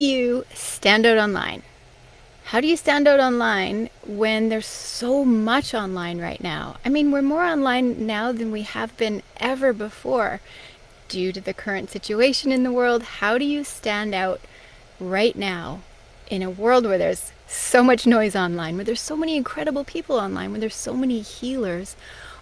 You stand out online? How do you stand out online when there's so much online right now? I mean, we're more online now than we have been ever before due to the current situation in the world. How do you stand out right now in a world where there's so much noise online, where there's so many incredible people online, where there's so many healers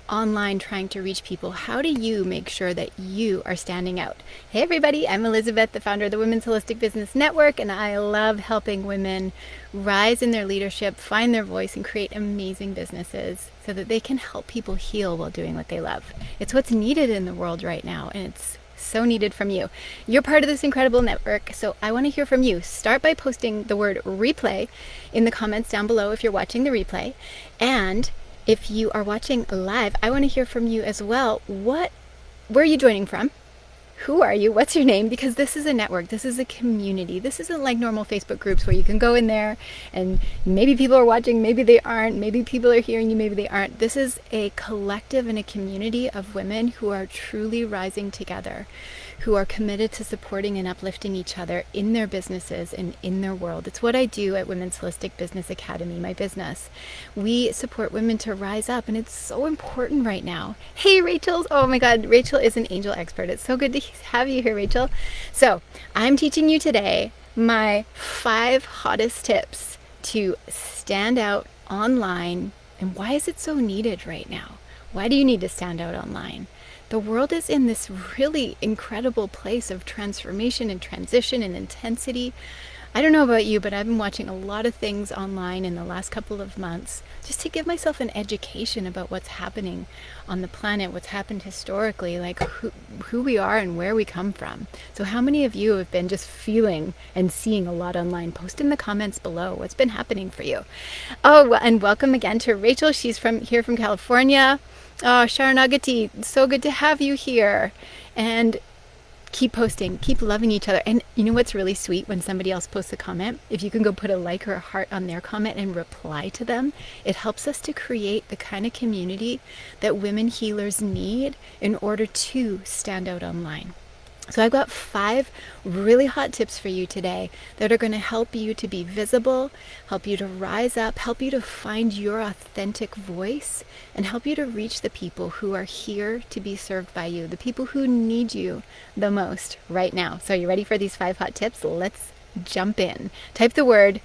online trying to reach people? How do you make sure that you are standing out? Hey everybody, I'm Elizabeth, the founder of the Women's Holistic Business Network, and I love helping women rise in their leadership, find their voice, and create amazing businesses so that they can help people heal while doing what they love. It's what's needed in the world right now, and it's so needed from you. You're part of this incredible network, so I want to hear from you. Start by posting the word replay in the comments down below if you're watching the replay. And if you are watching live, I want to hear from you as well. Where are you joining from? Who are you? What's your name? Because this is a network. This is a community. This isn't like normal Facebook groups where you can go in there and maybe people are watching, maybe they aren't, maybe people are hearing you, maybe they aren't. This is a collective and a community of women who are truly rising together, who are committed to supporting and uplifting each other in their businesses and in their world. It's what I do at Women's Holistic Business Academy, my business. We support women to rise up, and it's so important right now. Hey, Rachel. Oh my God, Rachel is an angel expert. It's so good to have you here, Rachel. So I'm teaching you today my 5 hottest tips to stand out online. And why is it so needed right now? Why do you need to stand out online? The world is in this really incredible place of transformation and transition and intensity. I don't know about you, but I've been watching a lot of things online in the last couple of months just to give myself an education about what's happening on the planet, what's happened historically, like who we are and where we come from. So how many of you have been just feeling and seeing a lot online? Post in the comments below what's been happening for you. Oh, and welcome again to Rachel. She's here from California. Oh, Sharanagati, so good to have you here. And keep posting, keep loving each other. And you know what's really sweet? When somebody else posts a comment, if you can go put a like or a heart on their comment and reply to them, it helps us to create the kind of community that women healers need in order to stand out online. So I've got 5 really hot tips for you today that are going to help you to be visible, help you to rise up, help you to find your authentic voice, and help you to reach the people who are here to be served by you, the people who need you the most right now. So are you ready for these 5 hot tips? Let's jump in. Type the word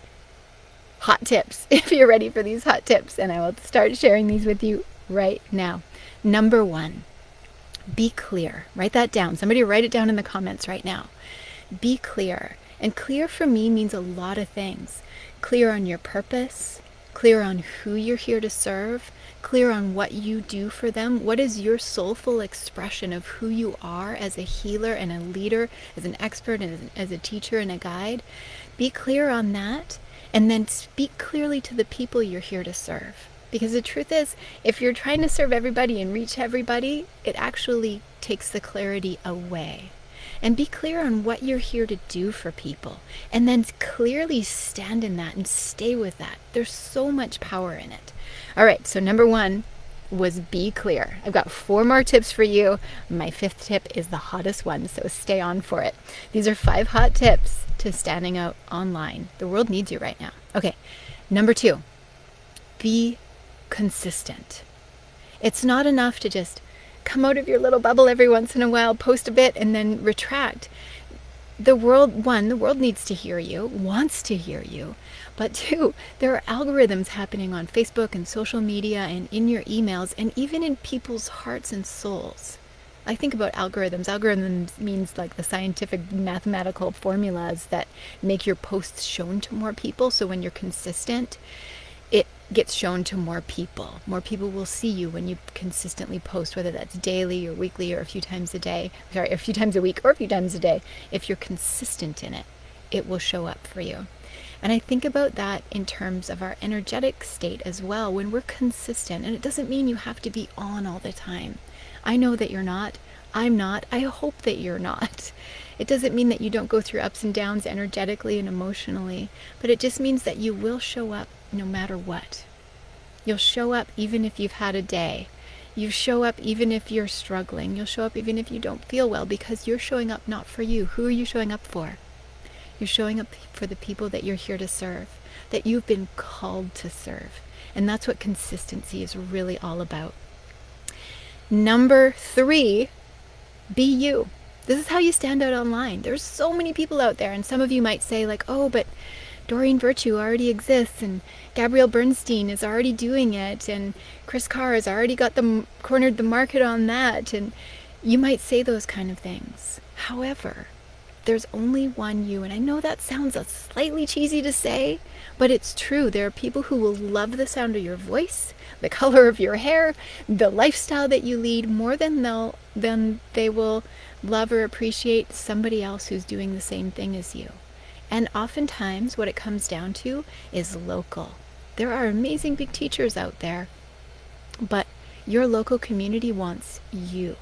hot tips if you're ready for these hot tips, and I will start sharing these with you right now. Number 1. Be clear. Write that down. Somebody write it down in the comments right now. Be clear. And clear for me means a lot of things. Clear on your purpose, clear on who you're here to serve, clear on what you do for them. What is your soulful expression of who you are as a healer and a leader, as an expert, and as a teacher and a guide? Be clear on that, and then speak clearly to the people you're here to serve. Because the truth is, if you're trying to serve everybody and reach everybody, it actually takes the clarity away. And be clear on what you're here to do for people. And then clearly stand in that and stay with that. There's so much power in it. All right, so number 1 was be clear. I've got 4 more tips for you. My 5th tip is the hottest one, so stay on for it. These are 5 hot tips to standing out online. The world needs you right now. Okay, number 2, be consistent. It's not enough to just come out of your little bubble every once in a while, post a bit, and then retract. The world needs to hear you, wants to hear you. But 2, there are algorithms happening on Facebook and social media and in your emails and even in people's hearts and souls. I think about algorithms. Algorithms means like the scientific mathematical formulas that make your posts shown to more people. So when you're consistent, it gets shown to more people. More people will see you when you consistently post, whether that's daily or weekly or a few times a week or a few times a day. If you're consistent in it, it will show up for you. And I think about that in terms of our energetic state as well. When we're consistent, and it doesn't mean you have to be on all the time. I know that you're not. I'm not. I hope that you're not. It doesn't mean that you don't go through ups and downs energetically and emotionally, but it just means that you will show up no matter what. You'll show up even if you've had a day. You show up even if you're struggling. You'll show up even if you don't feel well, because you're showing up not for you. Who are you showing up for? You're showing up for the people that you're here to serve, that you've been called to serve. And that's what consistency is really all about. Number 3, be you. This is how you stand out online. There's so many people out there, and some of you might say like, oh, but Doreen Virtue already exists, and Gabrielle Bernstein is already doing it, and Chris Carr has already got cornered the market on that, and you might say those kind of things. However, there's only one you, and I know that sounds slightly cheesy to say, but it's true. There are people who will love the sound of your voice, the color of your hair, the lifestyle that you lead more than they will love or appreciate somebody else who's doing the same thing as you. And oftentimes what it comes down to is local. There are amazing big teachers out there, but your local community wants you.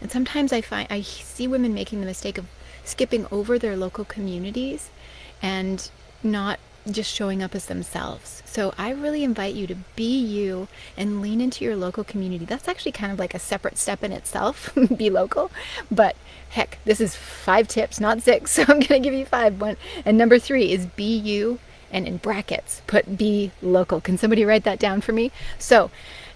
And sometimes I see women making the mistake of skipping over their local communities and not just showing up as themselves. So I really invite you to be you and lean into your local community. That's actually kind of like a separate step in itself, be local. But heck, this is 5 tips, not 6. So I'm going to give you 5. And number 3 is be you, and in brackets, put be local. Can somebody write that down for me? So,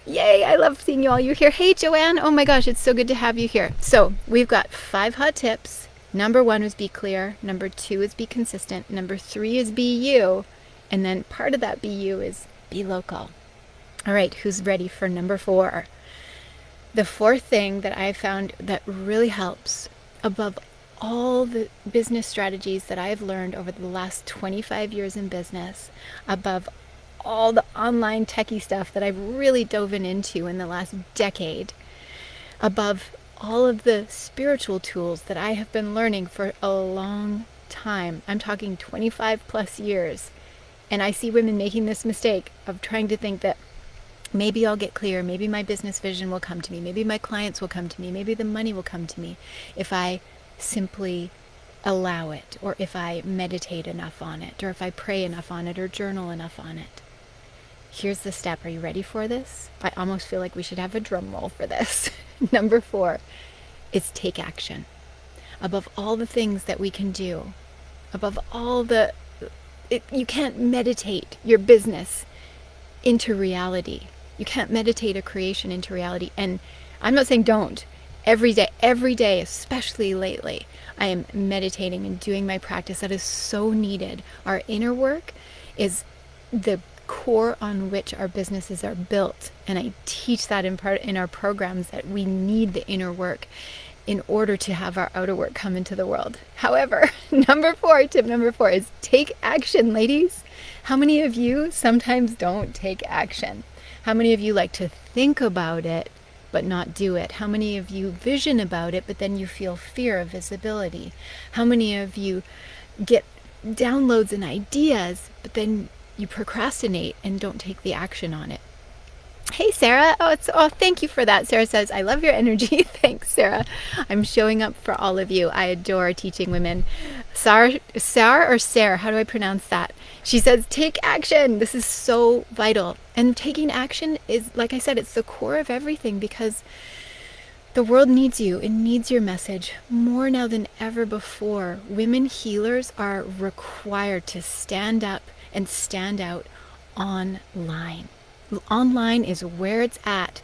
yay, I love seeing you all. You're here. Hey, Joanne. Oh my gosh, it's so good to have you here. So we've got 5 hot tips. Number 1 is be clear. Number 2 is be consistent. Number 3 is be you. And then part of that be you is be local. All right, who's ready for number 4? The 4th thing that I found that really helps above all the business strategies that I've learned over the last 25 years in business, above all the online techie stuff that I've really dove into in the last decade, above all of the spiritual tools that I have been learning for a long time. I'm talking 25 plus years. And I see women making this mistake of trying to think that maybe I'll get clear, maybe my business vision will come to me, maybe my clients will come to me, maybe the money will come to me if I simply allow it, or if I meditate enough on it, or if I pray enough on it, or journal enough on it. Here's the step. Are you ready for this? I almost feel like we should have a drum roll for this. Number 4 is take action. Above all the things that we can do, above all you can't meditate your business into reality. You can't meditate a creation into reality. And I'm not saying don't. Every day, especially lately, I am meditating and doing my practice. That is so needed. Our inner work is the core on which our businesses are built. And I teach that in our programs, that we need the inner work in order to have our outer work come into the world. However, tip number 4 is take action, ladies. How many of you sometimes don't take action? How many of you like to think about it but not do it? How many of you vision about it but then you feel fear of visibility? How many of you get downloads and ideas but then you procrastinate and don't take the action on it? Hey, Sarah. Oh, thank you for that. Sarah says, I love your energy. Thanks, Sarah. I'm showing up for all of you. I adore teaching women. Sarah or Sarah, how do I pronounce that? She says, take action. This is so vital. And taking action is, like I said, it's the core of everything, because the world needs you. It needs your message more now than ever before. Women healers are required to stand up and stand out online. Online is where it's at.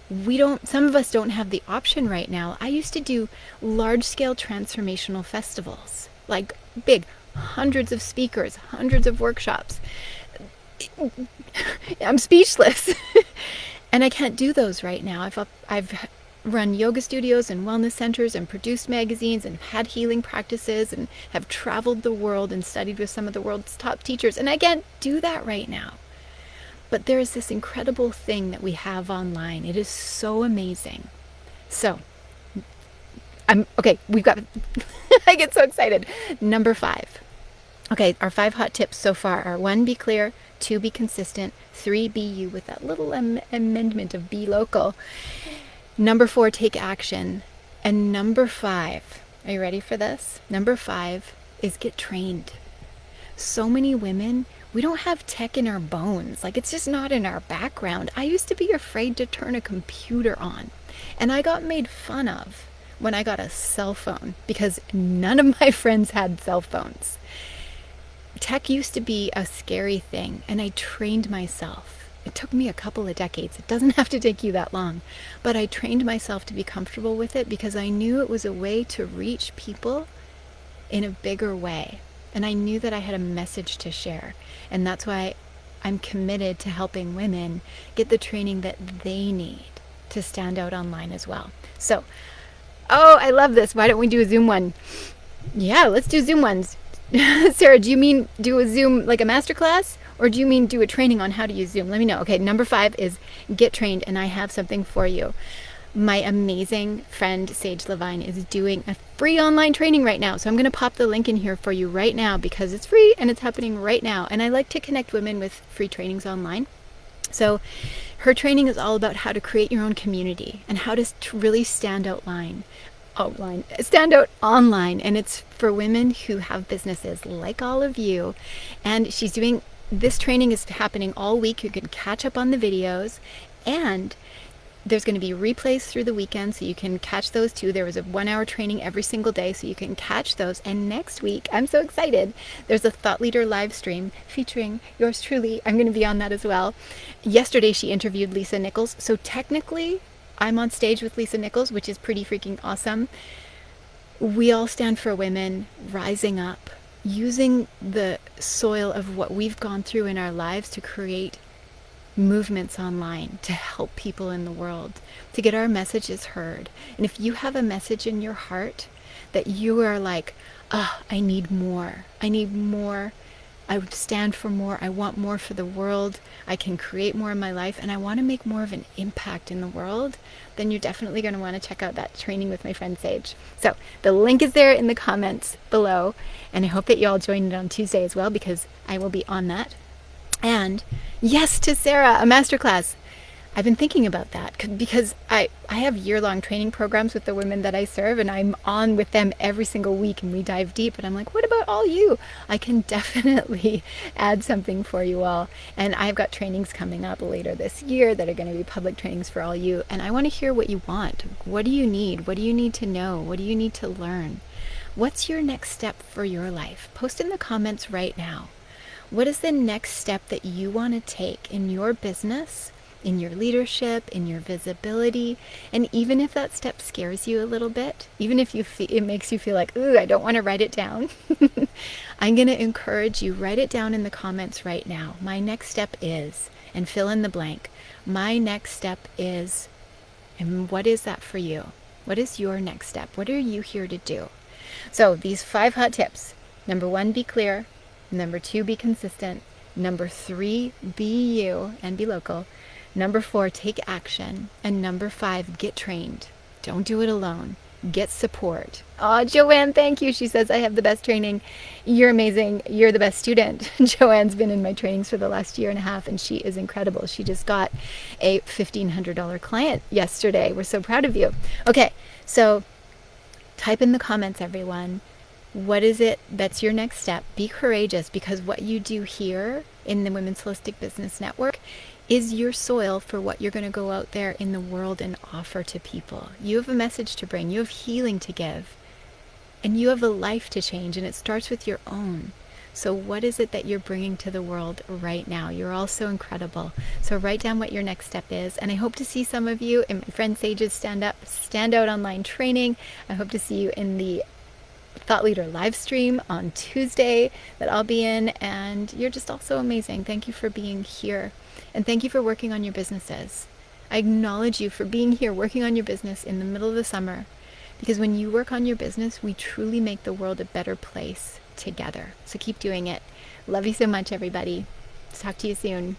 Some of us don't have the option right now. I used to do large-scale transformational festivals, like big, hundreds of speakers, hundreds of workshops. I'm speechless. And I can't do those right now. I've run yoga studios and wellness centers and produced magazines and had healing practices and have traveled the world and studied with some of the world's top teachers. And I can't do that right now. But there is this incredible thing that we have online. It is so amazing. So, we've got, I get so excited. Number 5. Okay, our 5 hot tips so far are 1, be clear, 2, be consistent, 3, be you, with that little amendment of be local. Number 4, take action. And number 5, are you ready for this? Number 5 is get trained. So many women, we don't have tech in our bones. Like, it's just not in our background. I used to be afraid to turn a computer on. And I got made fun of when I got a cell phone, because none of my friends had cell phones. Tech used to be a scary thing, and I trained myself. It took me a couple of decades. It doesn't have to take you that long. But I trained myself to be comfortable with it because I knew it was a way to reach people in a bigger way. And I knew that I had a message to share. And that's why I'm committed to helping women get the training that they need to stand out online as well. So, oh, I love this. Why don't we do a Zoom one? Yeah, let's do Zoom ones. Sarah, do you mean do a Zoom like a masterclass? Or do you mean do a training on how to use Zoom? Let me know. Okay, number 5 is get trained, and I have something for you. My amazing friend Sage Levine is doing a free online training right now. So I'm going to pop the link in here for you right now because it's free and it's happening right now. And I like to connect women with free trainings online. So her training is all about how to create your own community and how to really stand out stand out online. And it's for women who have businesses like all of you. And she's doing this training is happening all week. You can catch up on the videos, and there's going to be replays through the weekend, so you can catch those too. There was a 1-hour training every single day, so you can catch those. And next week, I'm so excited, there's a Thought Leader live stream featuring yours truly. I'm going to be on that as well. Yesterday, she interviewed Lisa Nichols. So technically, I'm on stage with Lisa Nichols, which is pretty freaking awesome. We all stand for women rising up, using the soil of what we've gone through in our lives to create movements online to help people in the world, to get our messages heard. And if you have a message in your heart that you are like, I need more, I would stand for more, I want more for the world, I can create more in my life, and I want to make more of an impact in the world, then you're definitely going to want to check out that training with my friend Sage. So the link is there in the comments below, and I hope that you all join it on Tuesday as well, because I will be on that. And yes to Sarah, a masterclass. I've been thinking about that because I have year-long training programs with the women that I serve, and I'm on with them every single week, and we dive deep. And I'm like, what about all you? I can definitely add something for you all. And I've got trainings coming up later this year that are going to be public trainings for all you. And I want to hear what you want. What do you need? What do you need to know? What do you need to learn? What's your next step for your life? Post in the comments right now. What is the next step that you want to take in your business, in your leadership, in your visibility? And even if that step scares you a little bit, even if it makes you feel like, ooh, I don't want to write it down, I'm going to encourage you, write it down in the comments right now. My next step is, and fill in the blank. My next step is, and what is that for you? What is your next step? What are you here to do? So these 5 hot tips. Number 1, be clear. Number 2, be consistent. Number 3, be you and be local. Number 4, take action. And number 5, get trained. Don't do it alone. Get support. Oh, Joanne, thank you. She says, I have the best training. You're amazing. You're the best student. Joanne's been in my trainings for the last 1.5 years, and she is incredible. She just got a $1,500 client yesterday. We're so proud of you. Okay, so type in the comments, everyone. What is it that's your next step? Be courageous, because what you do here in the Women's Holistic Business Network is your soil for what you're going to go out there in the world and offer to people. You have a message to bring. You have healing to give. And you have a life to change, and it starts with your own. So what is it that you're bringing to the world right now? You're all so incredible. So write down what your next step is. And I hope to see some of you in my friend Sage's Stand Out Online training. I hope to see you in the Thought Leader live stream on Tuesday that I'll be in, and you're just also amazing. Thank you for being here, and thank you for working on your businesses. I acknowledge you for being here working on your business in the middle of the summer, because when you work on your business, we truly make the world a better place together. So keep doing it. Love you so much, everybody. Talk to you soon.